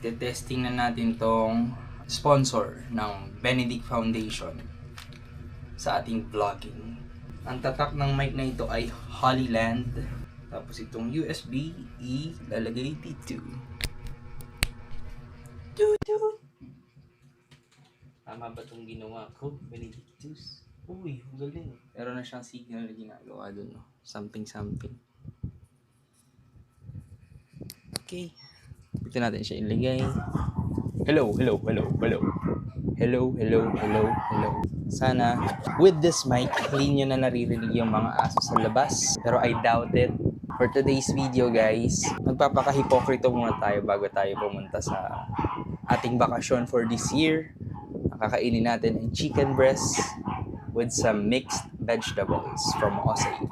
Testing na natin tong sponsor ng Benedict Foundation sa ating vlogging. Ang tatak ng mic na ito ay Hollyland. Tapos itong USB-E lalagay dito. Tama ba itong ginawa ko? Benedictus? Uy, ang galing. Meron na siyang signal na ginagawa dun. No? Something. Okay. Dito natin siya ilagay. Hello. Sana, with this mic, clean nyo na naririnig yung mga aso sa labas. Pero I doubt it. For today's video, guys, magpapaka-hipokrito muna tayo bago tayo pumunta sa ating bakasyon for this year. Ang kakainin natin ay chicken breast with some mixed vegetables from Osay.